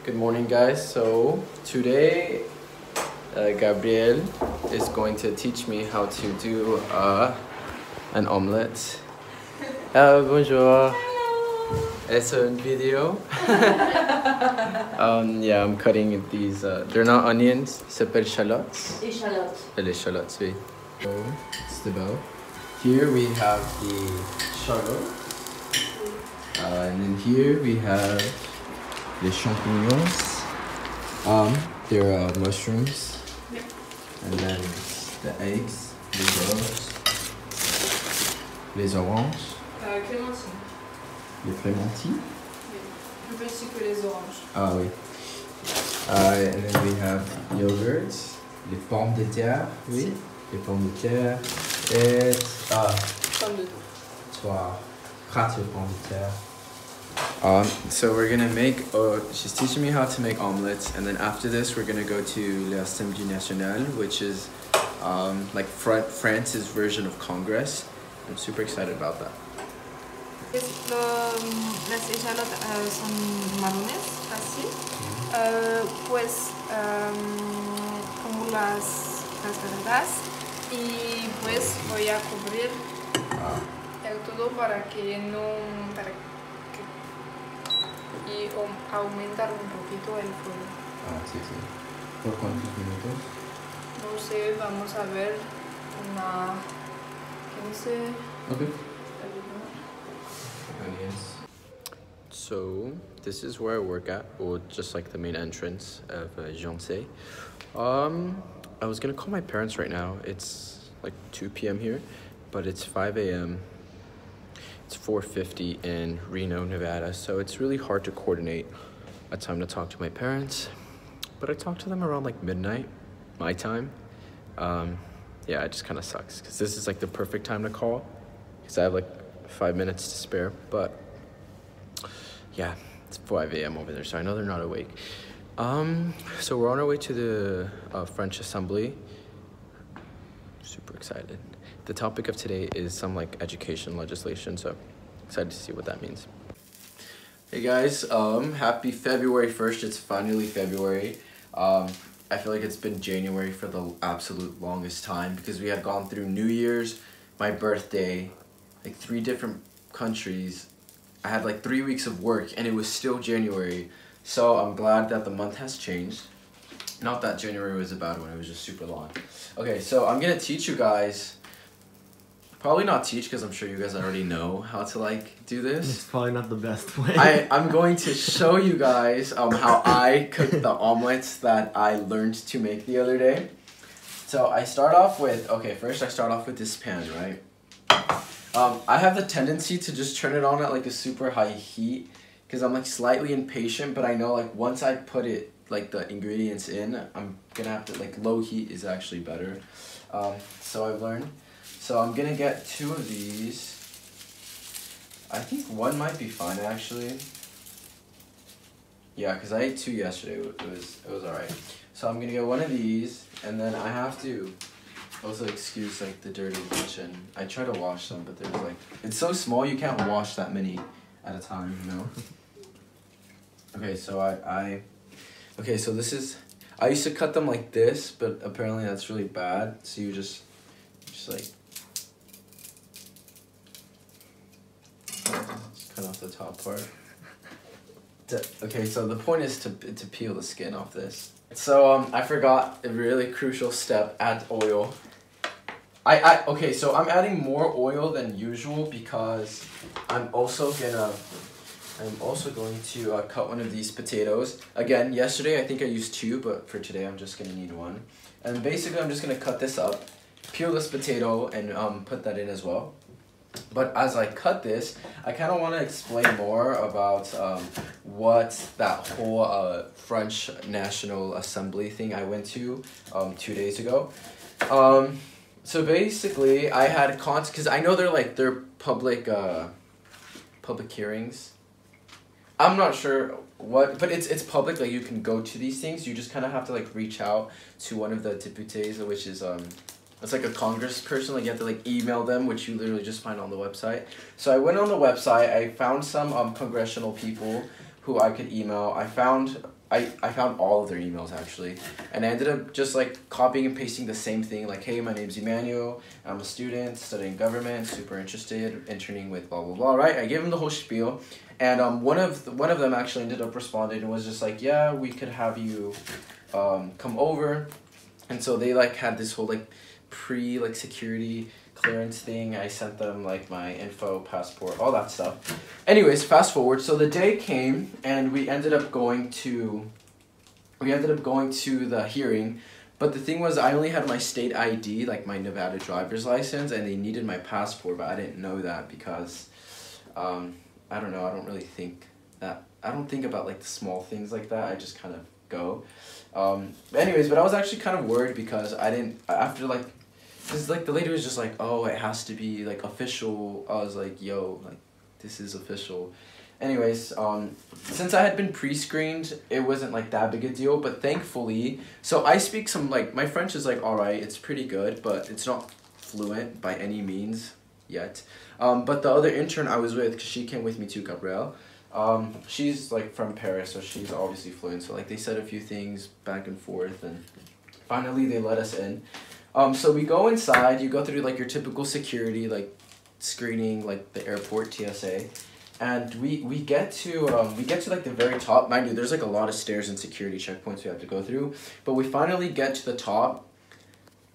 Good morning, guys. So today Gabriel is going to teach me how to do an omelette. Bonjour. It's a video. Yeah, I'm cutting these. They're not onions. Ils s'appellent shallots. Échalotes. Les shallots, oui. So it's the bowl. Here we have the shallots. And then here we have the champignons. They're mushrooms. Yep. And then the eggs, les œufs, les oranges, Clémentine. les clémentines. Oui. Plus petit que les oranges. Ah oui. And then we have yogurt, les pommes de terre. Oui. Les pommes de terre. Et Pommes de terre. trois pâtes de pommes de terre. So we're gonna make, she's teaching me how to make omelets, and then after this we're gonna go to l'Assemblée Nationale, which is like France's version of Congress. I'm super excited about that. Las échalotes son marrones, así. Pues como las verduras y pues voy a cubrir el todo para que y aumentar un poquito el fuego. Sí, sí. ¿Por cuántos minutos? No sé, vamos a ver una 15. Okay. So this is where I work at, or just like the main entrance of Jeansay. I was gonna call my parents right now. It's like 2 p.m. here, but it's 5 a.m. It's 4:50 in Reno, Nevada, so it's really hard to coordinate a time to talk to my parents. But I talked to them around like midnight, my time. Yeah, it just kind of sucks because this is like the perfect time to call because I have like 5 minutes to spare. But yeah, it's 5 a.m. over there, so I know they're not awake. So we're on our way to the French Assembly. Super excited. The topic of today is some like education legislation, so excited to see what that means. Hey guys, happy February 1st. It's finally February. I feel like it's been January for the absolute longest time because we had gone through New Year's, my birthday, like 3 different countries. I had like 3 weeks of work and it was still January. So I'm glad that the month has changed. Not that January was a bad one, it was just super long. Okay, so I'm gonna teach you guys, probably not teach because I'm sure you guys already know how to like do this. It's probably not the best way. I'm going to show you guys how I cook the omelets that I learned to make the other day. So I start off with, first I start off with this pan, right? I have the tendency to just turn it on at like a super high heat because I'm like slightly impatient, but I know like once I put it, like the ingredients in, I'm gonna have to, like low heat is actually better. So I've learned. So I'm gonna get 2 of these. I think one might be fine actually. Yeah, because I ate 2 yesterday. It was alright. So I'm gonna get 1 of these, and then I have to also excuse like the dirty kitchen. I try to wash them, but there's like, it's so small you can't wash that many at a time, you know? Okay, so okay, so this is, I used to cut them like this, but apparently that's really bad. So you just like, just cut off the top part. Okay, so the point is to peel the skin off this. So I forgot a really crucial step, add oil. Okay, so I'm adding more oil than usual because I'm also going to cut one of these potatoes. Again, yesterday I think I used 2, but for today I'm just gonna need 1. And basically I'm just gonna cut this up, peel this potato, and put that in as well. But as I cut this, I kind of want to explain more about what that whole French National Assembly thing I went to 2 days ago. So basically I had because I know they're public hearings. I'm not sure what, but it's public, like you can go to these things. You just kind of have to like reach out to one of the députés, which is it's like a Congress person, like you have to like email them, which you literally just find on the website. So I went on the website, I found some congressional people who I could email. I found I found all of their emails actually, and I ended up just like copying and pasting the same thing, like, hey, my name's Emmanuel, I'm a student studying government, super interested, interning with blah blah blah, right? I gave them the whole spiel, and one of them actually ended up responding and was just like, yeah, we could have you come over, and so they like had this whole like security clearance thing. I sent them like my info, passport, all that stuff. Anyways, fast forward. So the day came and we ended up going to the hearing, but the thing was I only had my state ID, like my Nevada driver's license, and they needed my passport, but I didn't know that because I don't know, I don't really think that, I don't think about like the small things like that. I just kind of go. But I was actually kind of worried because I didn't, after like, because like the lady was just like, oh, it has to be like official. I was like, yo, like this is official. Anyways, since I had been pre-screened, it wasn't like that big a deal, but thankfully, so I speak some, like, my French is like, alright, it's pretty good, but it's not fluent by any means yet. But the other intern I was with, because she came with me to Gabrielle, she's like from Paris, so she's obviously fluent, so like they said a few things back and forth, and finally they let us in. So we go inside, you go through like your typical security, like screening, like the airport TSA, and we get to like the very top. Mind you, there's like a lot of stairs and security checkpoints we have to go through, but we finally get to the top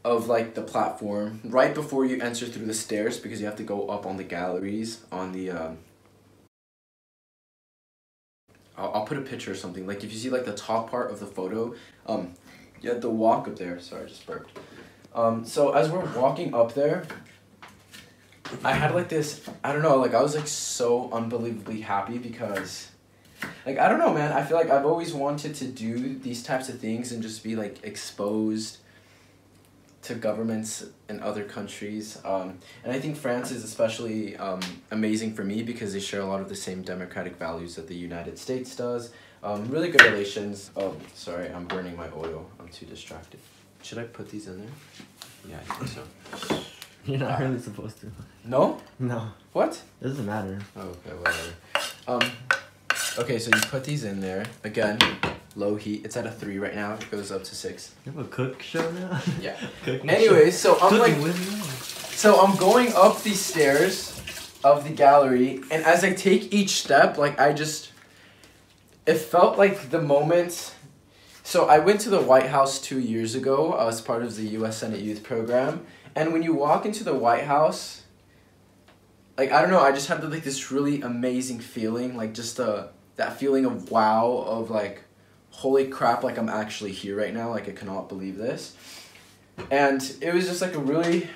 of like the platform right before you enter through the stairs, because you have to go up on the galleries on the I'll put a picture or something. Like if you see like the top part of the photo, you have to walk up there. Sorry, I just burped. So as we're walking up there, I had like this, I don't know, like I was like so unbelievably happy because, like, I don't know, man, I feel like I've always wanted to do these types of things and just be like exposed to governments in other countries. And I think France is especially amazing for me because they share a lot of the same democratic values that the United States does. Really good relations. Oh, sorry, I'm burning my oil. I'm too distracted. Should I put these in there? Yeah, I think so. You're not really supposed to. No? No. What? It doesn't matter. Oh, okay, whatever. Okay, so you put these in there. Again, low heat. It's at a 3 right now. It goes up to 6. You have a cook show now? Yeah. Anyways, so I'm going up these stairs of the gallery, and as I take each step, like it felt like the moment. So I went to the White House 2 years ago as part of the U.S. Senate Youth Program. And when you walk into the White House, like, I don't know, I just had like this really amazing feeling, like just that feeling of wow, of like, holy crap, like I'm actually here right now, like I cannot believe this. And it was just like a really,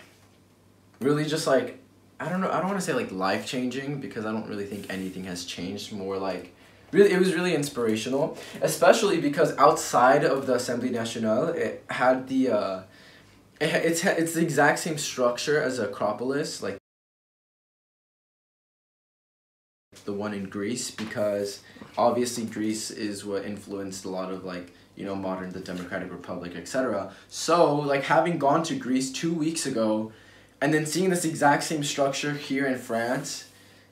really just like, I don't know, I don't want to say like life-changing because I don't really think anything has changed, more like, really, it was really inspirational, especially because outside of the Assemblée Nationale, it had the, it's the exact same structure as Acropolis, like the one in Greece, because obviously Greece is what influenced a lot of like, you know, modern, the Democratic Republic, etc. So like having gone to Greece 2 weeks ago and then seeing this exact same structure here in France,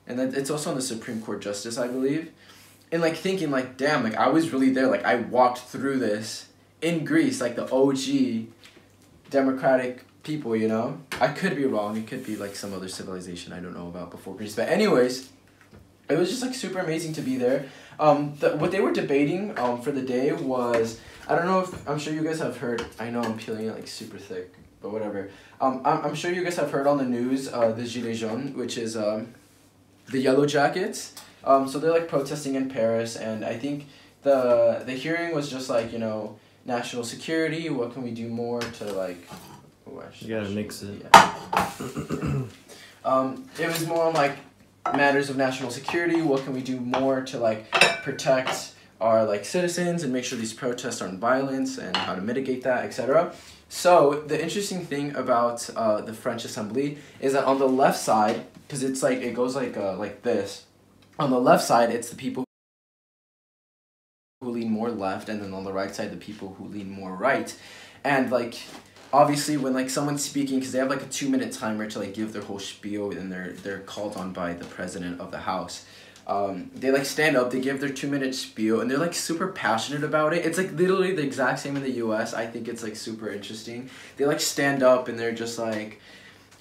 and then it's also on the Supreme Court Justice, I believe, and like thinking like, damn, like I was really there, like I walked through this in Greece, like the OG democratic people, you know? I could be wrong, it could be like some other civilization I don't know about before Greece, but anyways, it was just like super amazing to be there. What they were debating for the day was, I don't know if, I'm sure you guys have heard, I know I'm peeling it like super thick, but whatever. I'm sure you guys have heard on the news, the Gilets jaunes, which is the yellow jackets. So they're like protesting in Paris, and I think the hearing was just like, you know, national security, what can we do more to like, oh, you gotta mix it. Yeah. It was more on like matters of national security, what can we do more to like protect our like citizens and make sure these protests aren't violence and how to mitigate that, etc. So the interesting thing about the French Assembly is that on the left side, because it's like, it goes like this, on the left side it's the people who lean more left, and then on the right side the people who lean more right. And like obviously when like someone's speaking, because they have like a 2-minute timer to like give their whole spiel, and they're called on by the president of the house, They like stand up, they give their 2-minute spiel, and they're like super passionate about it. It's like literally the exact same in the US. I think it's like super interesting. They like stand up and they're just like,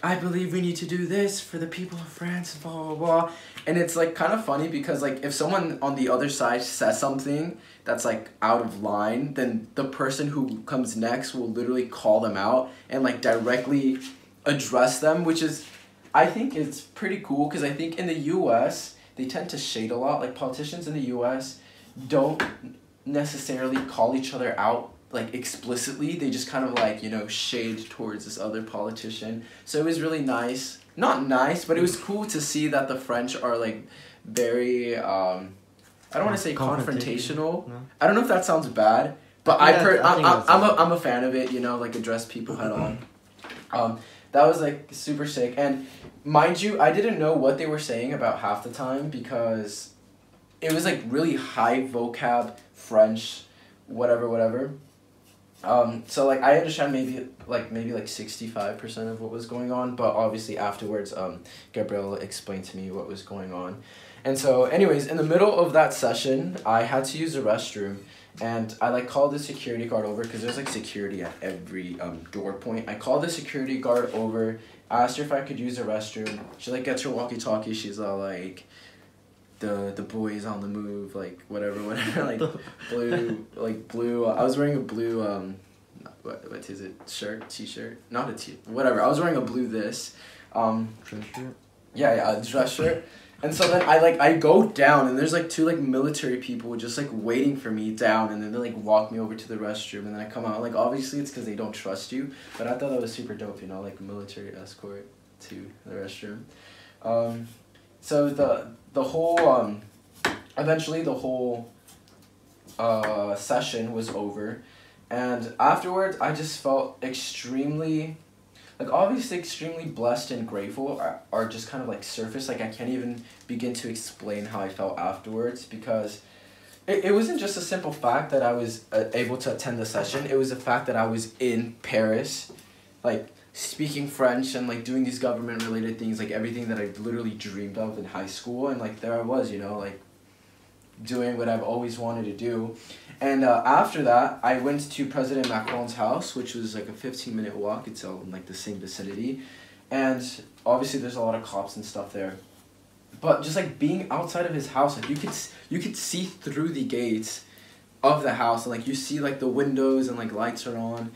I believe we need to do this for the people of France, blah, blah, blah. And it's like kind of funny because like if someone on the other side says something that's like out of line, then the person who comes next will literally call them out and like directly address them, which is, I think it's pretty cool because I think in the US, they tend to shade a lot. Like politicians in the US don't necessarily call each other out like explicitly. They just kind of like, you know, shade towards this other politician. So it was really nice. Not nice, but it was cool to see that the French are like very, I don't want to say confrontational. No. I don't know if that sounds bad, but I'm a fan of it, you know, like address people head on. That was like super sick. And mind you, I didn't know what they were saying about half the time because it was like really high vocab French, whatever. So like I understand maybe like 65% of what was going on, but obviously afterwards Gabrielle explained to me what was going on. And so anyways, in the middle of that session, I had to use the restroom. And I like called the security guard over because there's like security at every door point. I called the security guard over, asked her if I could use the restroom. She like gets her walkie-talkie. She's all like, the boy is on the move, like whatever, like blue. I was wearing a blue what is it? Shirt, t-shirt, not a t. Whatever. I was wearing a blue this. Dress shirt. Yeah, dress shirt. And so then I go down and there's like 2 like military people just like waiting for me down, and then they like walk me over to the restroom, and then I come out. Like obviously it's because they don't trust you, but I thought that was super dope, you know, like military escort to the restroom. So the whole eventually the whole session was over, and afterwards I just felt extremely, like obviously extremely blessed and grateful are just kind of like surface. Like I can't even begin to explain how I felt afterwards, because it wasn't just a simple fact that I was able to attend the session. It was the fact that I was in Paris, like speaking French and like doing these government related things, like everything that I literally dreamed of in high school. And like there I was, you know, like doing what I've always wanted to do. And after that, I went to President Macron's house, which was like a 15-minute walk. It's all in like the same vicinity. And obviously there's a lot of cops and stuff there. But just like being outside of his house, like you could see through the gates of the house, and like you see like the windows and like lights are on.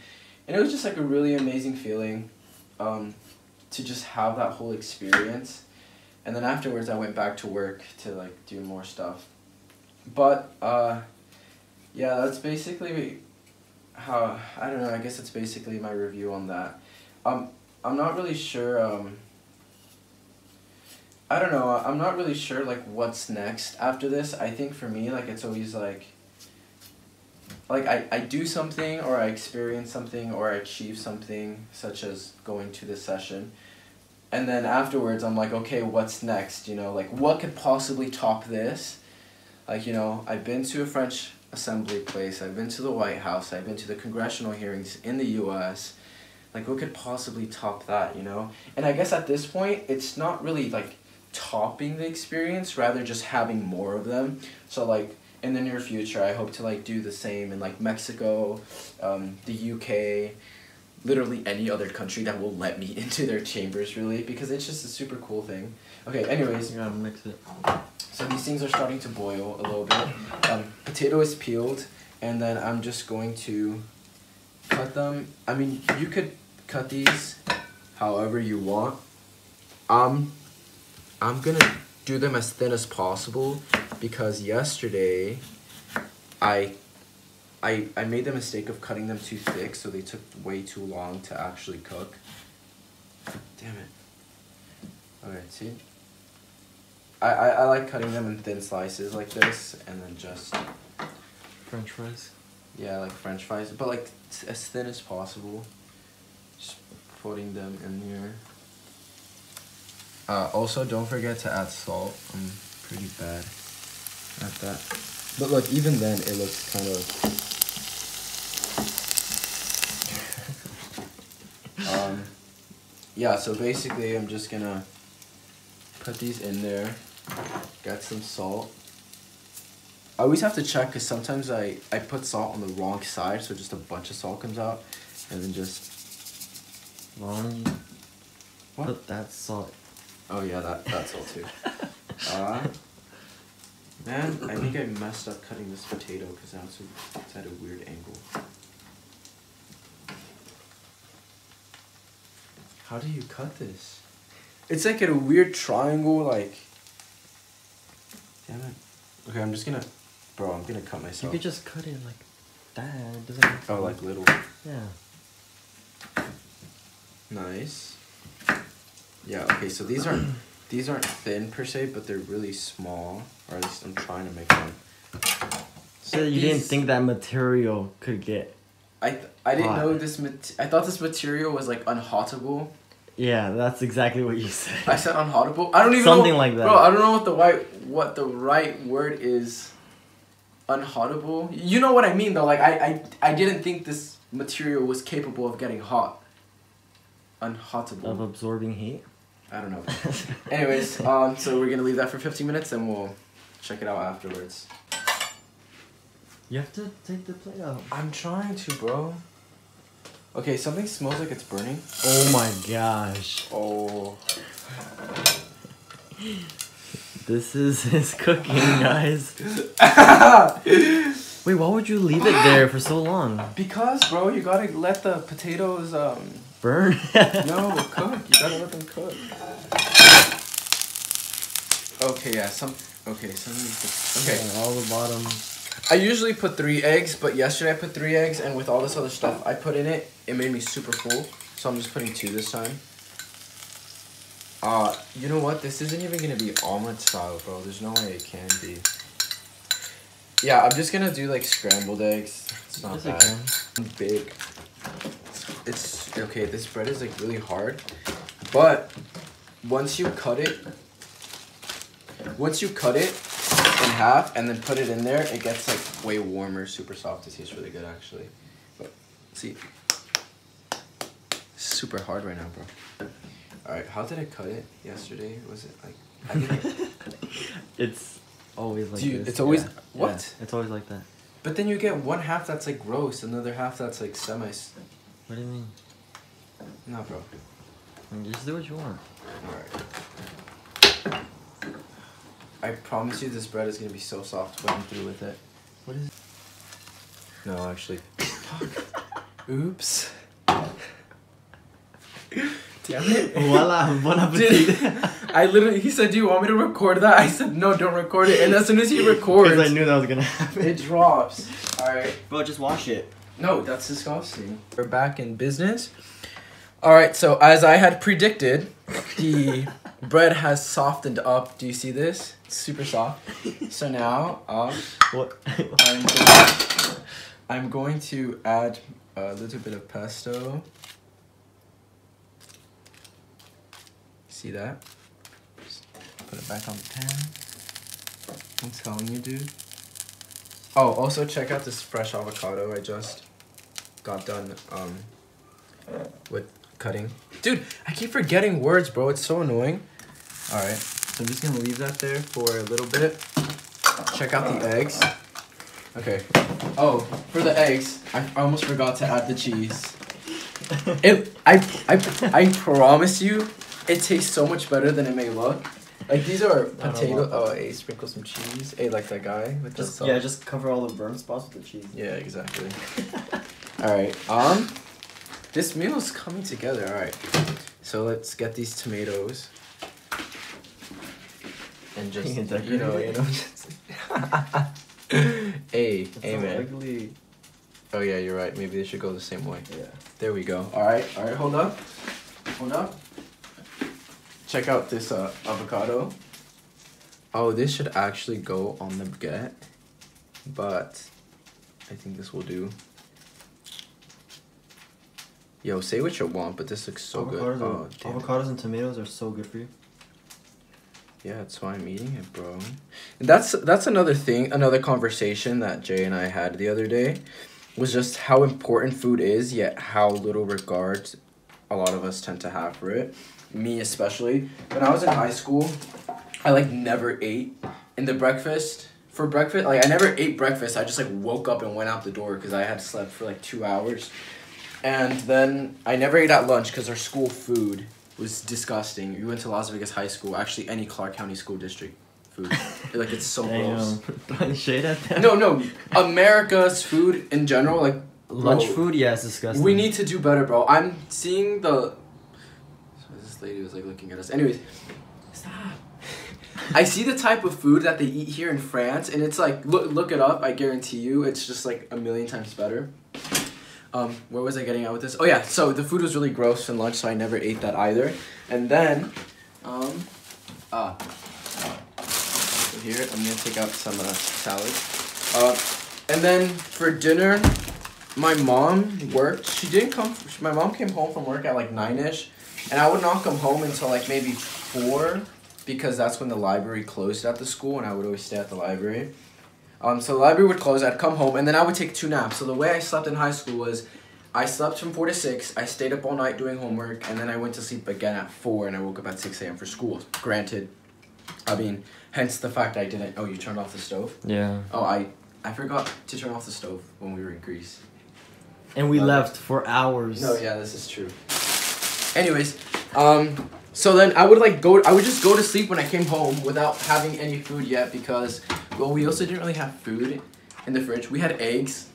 And it was just like a really amazing feeling to just have that whole experience. And then afterwards I went back to work to like do more stuff. But yeah, that's basically how, I don't know, I guess that's basically my review on that. I'm not really sure, I don't know, I'm not really sure like what's next after this. I think for me, like it's always like I do something, or I experience something, or I achieve something, such as going to this session. And then afterwards I'm like, okay, what's next? You know, like what could possibly top this? Like, you know, I've been to a French assembly place, I've been to the White House, I've been to the congressional hearings in the US. Like what could possibly top that, you know? And I guess at this point, it's not really like topping the experience, rather just having more of them. So like in the near future, I hope to like do the same in like Mexico, the UK, literally any other country that will let me into their chambers, really, because it's just a super cool thing. Okay, anyways. You gotta mix it. So these things are starting to boil a little bit. Potato is peeled, and then I'm just going to cut them. I mean, you could cut these however you want. I'm gonna do them as thin as possible, because yesterday I made the mistake of cutting them too thick, so they took way too long to actually cook. Damn it. Okay, see? I like cutting them in thin slices like this, and then just French fries? Yeah, like French fries, but like as thin as possible. Just putting them in here. Also, don't forget to add salt. I'm pretty bad at that. But look, even then, it looks kind of... yeah, so basically, I'm just gonna put these in there. Get some salt. I always have to check because sometimes I put salt on the wrong side, so just a bunch of salt comes out, and then just. Ron, What? put that salt. Oh yeah, that's salt too. Man, I think I messed up cutting this potato because it's at a weird angle. How do you cut this? It's like at a weird triangle, like. Damn it. Okay, I'm gonna cut myself. You could just cut it like that. It doesn't have to Oh, be- like little. Yeah. Nice. Yeah. Okay. So these aren't thin per se, but they're really small. Or at least I'm trying to make them. So you didn't think that material could get... I didn't hot. know this. I thought this material was like unhottable. Yeah, that's exactly what you said. I said unhottable. I don't even Something know, like that. Bro, I don't know what the right word is. Unhottable. You know what I mean though. Like I didn't think this material was capable of getting hot. Unhottable. Of absorbing heat? I don't know. Anyways, so we're gonna leave that for 15 minutes and we'll check it out afterwards. You have to take the plate out. I'm trying to, bro. Okay, something smells like it's burning. Oh my gosh. Oh. This is his cooking, guys. Wait, why would you leave it there for so long? Because, bro, you gotta let the potatoes, Burn? no, cook. You gotta let them cook. Okay, yeah, okay. Yeah, all the bottom. I usually put 3 eggs, but yesterday I put 3 eggs, and with all this other stuff I put in it, it made me super full. So I'm just putting 2 this time. You know what? This isn't even gonna be omelet style, bro. There's no way it can be. Yeah, I'm just gonna do like scrambled eggs. It's not bad. Big. It's okay. This bread is like really hard, but once you cut it in half and then put it in there, it gets like way warmer, super soft. It tastes really good actually. But see, super hard right now, bro. All right, how did I cut it yesterday? Was it like? I didn't. It's always like Dude, this. it's always Yeah. what? Yeah, it's always like that. But then you get one half that's like gross, another half that's like semi. What do you mean? No, bro. Just do what you want. Alright. I promise you this bread is gonna be so soft when I'm through with it. What is it? No, actually. Oops. Damn it. Voila, bon appetit. He said, do you want me to record that? I said, no, don't record it. And as soon as he records, Because I knew that was gonna happen. it drops. Alright. Bro, just wash it. No, that's disgusting. We're back in business. Alright, so as I had predicted, the bread has softened up. Do you see this? It's super soft. So now, What? I'm going to add a little bit of pesto. See that? Just put it back on the pan. I'm telling you, dude. Oh, also check out this fresh avocado I just got done with cutting. Dude, I keep forgetting words, bro. It's so annoying. Alright, so I'm just gonna leave that there for a little bit. Check out the eggs. Okay. Oh, for the eggs, I almost forgot to add the cheese. I promise you, it tastes so much better than it may look. Like these are potato. Oh, hey, sprinkle some cheese. Hey, like that guy with the sauce. Yeah, just cover all the burn spots with the cheese. Yeah, exactly. All right. This meal is coming together. All right. So let's get these tomatoes. And just you know. Just hey, man. Ugly. Oh yeah, you're right. Maybe they should go the same way. Yeah. There we go. All right. Hold up. Check out this avocado. Oh, this should actually go on the baguette, but I think this will do. Yo, say what you want, but this looks so good. Oh, damn it. Avocados and tomatoes are so good for you. Yeah, that's why I'm eating it, bro. And that's another thing, another conversation that Jay and I had the other day, was just how important food is, yet how little regard a lot of us tend to have for it. Me especially. When I was in high school, I like never ate in the breakfast, for breakfast, like, I never ate breakfast. I just, like, woke up and went out the door because I had slept for, like, 2 hours. And then I never ate at lunch because our school food was disgusting. We went to Las Vegas High School, actually any Clark County School District food. Like, it's so gross. Throwing shade at them? No, America's food in general, like, lunch food, yeah, it's disgusting. we need to do better, bro. I'm seeing the... So this lady was, like, looking at us. Anyways, stop. I see the type of food that they eat here in France, and it's like, look it up, I guarantee you, it's just like a million times better. Where was I getting at with this? Oh yeah, so the food was really gross in lunch, so I never ate that either. And then, so here, I'm gonna take out some salad. And then for dinner, my mom worked. She didn't come, my mom came home from work at like 9-ish, and I would not come home until like maybe 4, because that's when the library closed at the school, and I would always stay at the library. So the library would close, I'd come home, and then I would take 2 naps. So the way I slept in high school was, I slept from 4 to 6, I stayed up all night doing homework, and then I went to sleep again at 4, and I woke up at 6 a.m. for school. Granted, I mean, hence the fact I didn't, oh, you turned off the stove? Yeah. Oh, I forgot to turn off the stove when we were in Greece. And we left for hours. No, yeah, this is true. Anyways, so then I would just go to sleep when I came home without having any food yet because, well, we also didn't really have food in the fridge. We had eggs,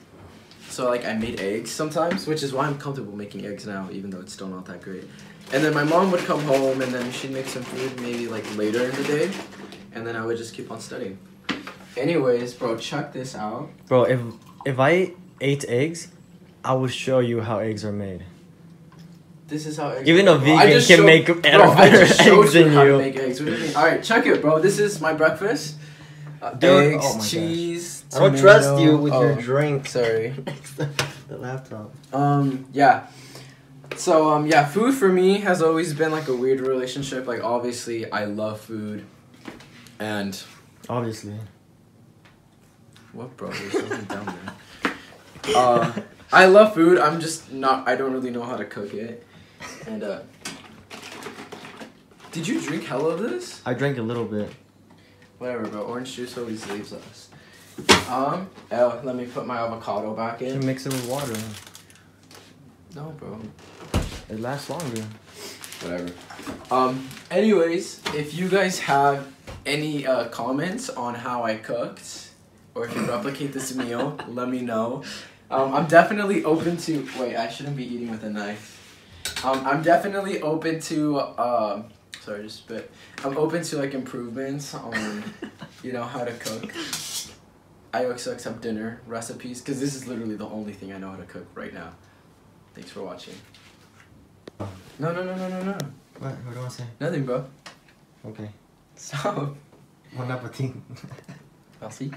so like I made eggs sometimes, which is why I'm comfortable making eggs now, even though it's still not that great. And then my mom would come home and then she'd make some food maybe like later in the day, and then I would just keep on studying. Anyways, bro, check this out. Bro, if I ate eggs, I will show you how eggs are made. This is how eggs even a vegan can showed, make better eggs than how to you. make eggs. What do you mean? All right, check it, bro. This is my breakfast. Dude, Eggs, oh my cheese. I don't tomato. trust you with your Oh, drink. Sorry. The laptop. Yeah. So, yeah, food for me has always been like a weird relationship. Like, obviously, I love food. And... Obviously. What, bro? There's something down there. I love food. I'm just not... I don't really know how to cook it. And, did you drink hella of this? I drank a little bit. Whatever, bro. Orange juice always leaves us. Let me put my avocado back You in. can mix it with water. No, bro. It lasts longer. Whatever. Anyways, if you guys have any comments on how I cooked, or if you replicate this meal, let me know. I'm definitely open to... Wait, I shouldn't be eating with a knife. I'm definitely open to... Sorry, just spit. I'm open to, like, improvements on, you know, how to cook. I also accept dinner recipes, because this is literally the only thing I know how to cook right now. Thanks for watching. No. What do you want to say? Nothing, bro. Okay. Stop. Bon appetit. Merci.